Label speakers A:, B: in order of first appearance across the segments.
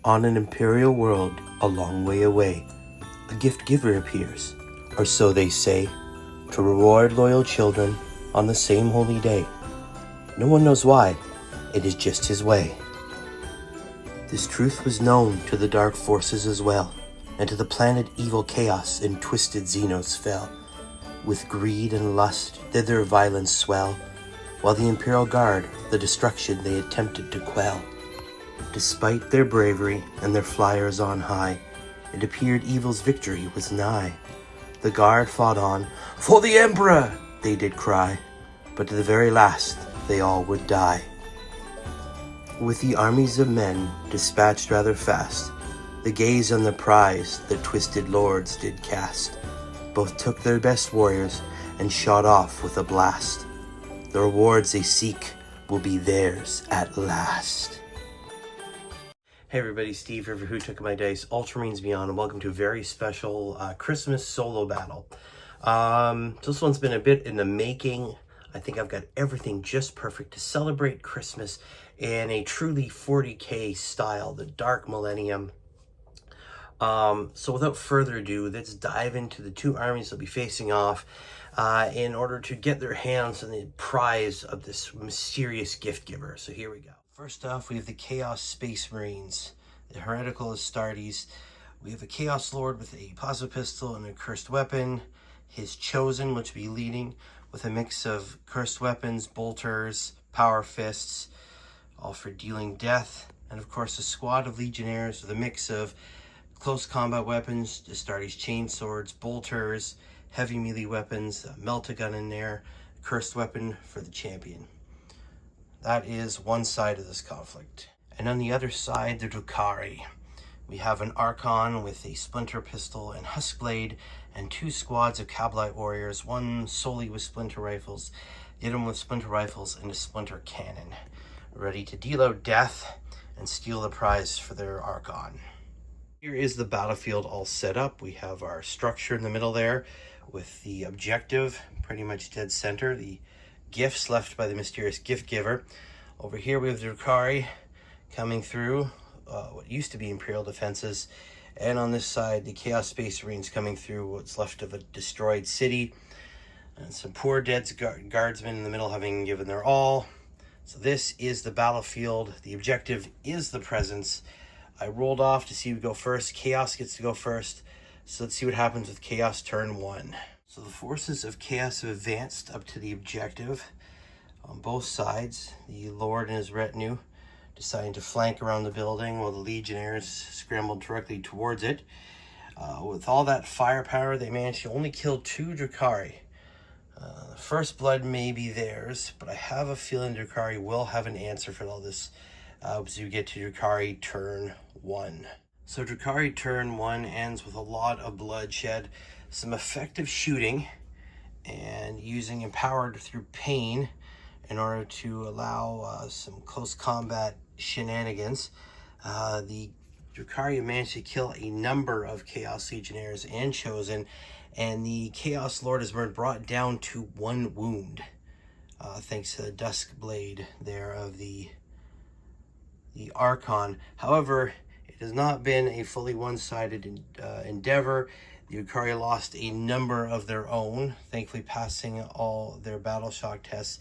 A: On an imperial world, a long way away, a gift giver appears, or so they say, to reward loyal children on the same holy day. No one knows why, it is just his way. This truth was known to the dark forces as well, and to the planet evil chaos and twisted Xenos fell. With greed and lust did their violence swell, while the Imperial Guard, the destruction they attempted to quell. Despite their bravery and their flyers on high, it appeared evil's victory was nigh. The Guard fought on, "For the Emperor!" they did cry, but to the very last they all would die. With the armies of men dispatched rather fast, the gaze on the prize the twisted lords did cast. Both took their best warriors and shot off with a blast. The rewards they seek will be theirs at last. Hey everybody, Steve here for Who Took My Dice, Ultramarines Beyond, and welcome to a very special Christmas solo battle. This one's been a bit in the making. I think I've got everything just perfect to celebrate Christmas in a truly 40K style, the Dark Millennium. So without further ado, let's dive into the two armies they'll be facing off in order to get their hands on the prize of this mysterious gift giver. So here we go. First off, we have the Chaos Space Marines, the Heretical Astartes. We have a Chaos Lord with a plasma pistol and a cursed weapon. His Chosen, which will be leading with a mix of cursed weapons, bolters, power fists, all for dealing death. And of course, a squad of Legionnaires with a mix of close combat weapons, Astartes chainswords, bolters, heavy melee weapons, a melt-a-gun in there, a cursed weapon for the champion. That is one side of this conflict. And on the other side, the Drukhari. We have an Archon with a splinter pistol and huskblade, and two squads of Kabalite warriors, one solely with splinter rifles, the other one with splinter rifles and a splinter cannon, ready to deal out death and steal the prize for their Archon. Here is the battlefield all set up. We have our structure in the middle there with the objective pretty much dead center, the gifts left by the mysterious gift giver. Over here we have the Drukhari coming through what used to be Imperial defenses, and on this side the Chaos Space Marines coming through what's left of a destroyed city, and some poor dead guardsmen in the middle having given their all. So this is the battlefield. The objective is the presence. I rolled off to see who would go first. Chaos gets to go first. So let's see what happens with Chaos turn 1. So the forces of Chaos have advanced up to the objective on both sides. The Lord and his retinue deciding to flank around the building while the Legionnaires scrambled directly towards it. With all that firepower, they managed to only kill 2 Drukhari. First blood may be theirs, but I have a feeling Drukhari will have an answer for all this as we get to Drukhari turn 1. So Drukhari turn 1 ends with a lot of bloodshed, some effective shooting, and using empowered through pain in order to allow some close combat shenanigans. The Drukhari managed to kill a number of Chaos Legionnaires and Chosen, and the Chaos Lord has been brought down to 1 wound, thanks to the Dusk Blade there of the Archon. However, it has not been a fully one-sided endeavor. The Drukhari lost a number of their own, thankfully passing all their battle shock tests.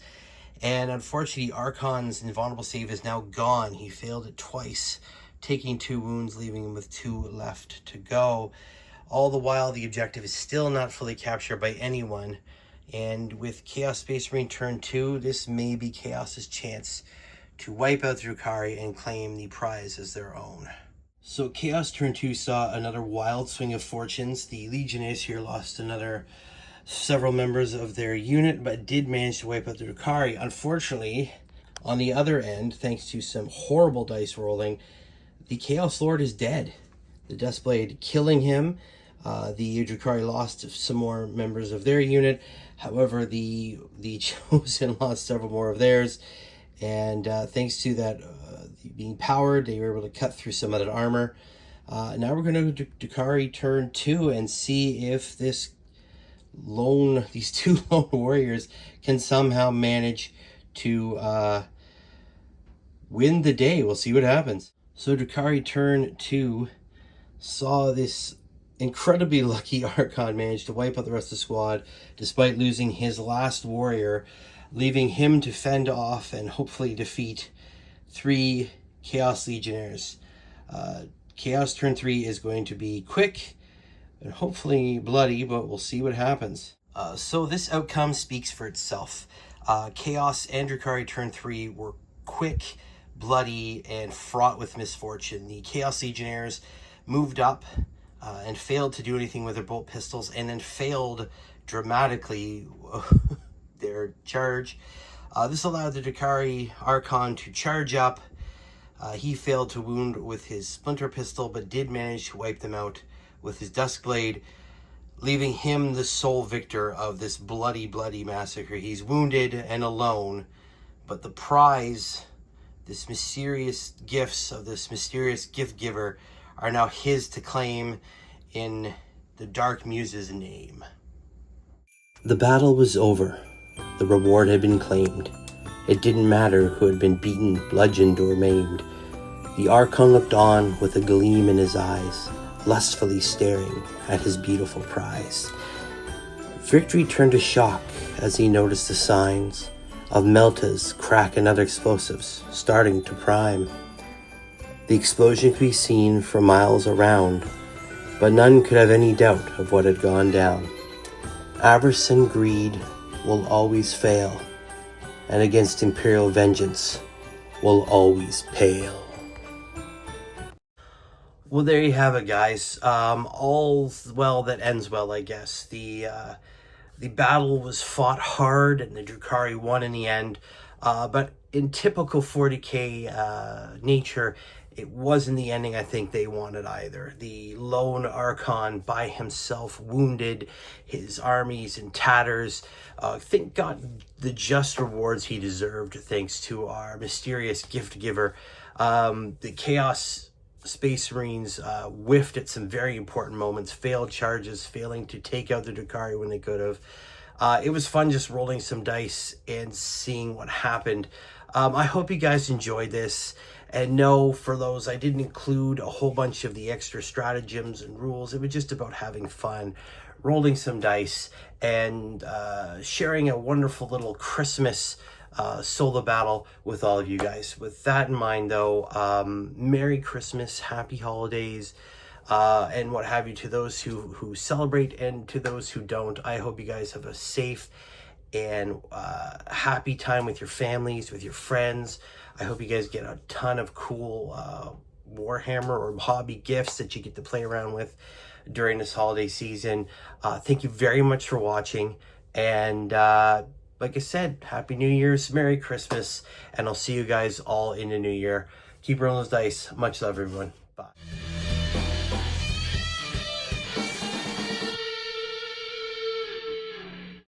A: And unfortunately, the Archon's invulnerable save is now gone. He failed it twice, taking 2 wounds, leaving him with 2 left to go. All the while, the objective is still not fully captured by anyone. And with Chaos Space Marine turn 2, this may be Chaos's chance to wipe out the Drukhari and claim the prize as their own. So Chaos turn 2 saw another wild swing of fortunes. The Legionnaires here lost several members of their unit, but did manage to wipe out the Drukhari. Unfortunately, on the other end, thanks to some horrible dice rolling, the Chaos Lord is dead. The Duskblade killing him. The Drukhari lost some more members of their unit. However, the Chosen lost several more of theirs. And thanks to that being powered, they were able to cut through some of that armor. Now we're going to Drukhari turn 2 and see if these 2 lone warriors can somehow manage to win the day. We'll see what happens. So Drakari turn 2 saw this incredibly lucky Archon manage to wipe out the rest of the squad despite losing his last warrior, leaving him to fend off and hopefully defeat 3 Chaos Legionnaires. Chaos turn 3 is going to be quick and hopefully bloody, but we'll see what happens. So this outcome speaks for itself. Chaos and Drakari turn 3 were quick, bloody, and fraught with misfortune. The Chaos Legionnaires moved up and failed to do anything with their bolt pistols, and then failed dramatically their charge. This allowed the Drakari Archon to charge up. He failed to wound with his splinter pistol, but did manage to wipe them out with his Duskblade, leaving him the sole victor of this bloody, bloody massacre. He's wounded and alone, but the prize, this mysterious gifts of this mysterious gift giver, are now his to claim in the Dark Muse's name. The battle was over. The reward had been claimed. It didn't matter who had been beaten, bludgeoned, or maimed. The Archon looked on with a gleam in his eyes, lustfully staring at his beautiful prize. Victory turned to shock as he noticed the signs of Melta's, crack, and other explosives starting to prime. The explosion could be seen for miles around, but none could have any doubt of what had gone down. Avarice and greed will always fail, and against imperial vengeance will always pale. Well, there you have it, guys. All's well that ends well, I guess. The battle was fought hard, and the Drakari won in the end. But in typical 40k nature, it wasn't the ending I think they wanted either. The lone Archon by himself, wounded, his armies in tatters, got the just rewards he deserved thanks to our mysterious gift giver. The Chaos Space Marines whiffed at some very important moments, failed charges, failing to take out the Drakari when they could have. It was fun just rolling some dice and seeing what happened. I hope you guys enjoyed this. And no, for those, I didn't include a whole bunch of the extra stratagems and rules. It was just about having fun, rolling some dice, and sharing a wonderful little Christmas solo battle with all of you guys. With that in mind, though, Merry Christmas, Happy Holidays, and what have you to those who celebrate, and to those who don't. I hope you guys have a safe and happy time with your families, with your friends. I hope you guys get a ton of cool Warhammer or hobby gifts that you get to play around with during this holiday season. Thank you very much for watching, and like I said, Happy New Year's, Merry Christmas, and I'll see you guys all in the new year. Keep rolling those dice. Much love, everyone. Bye.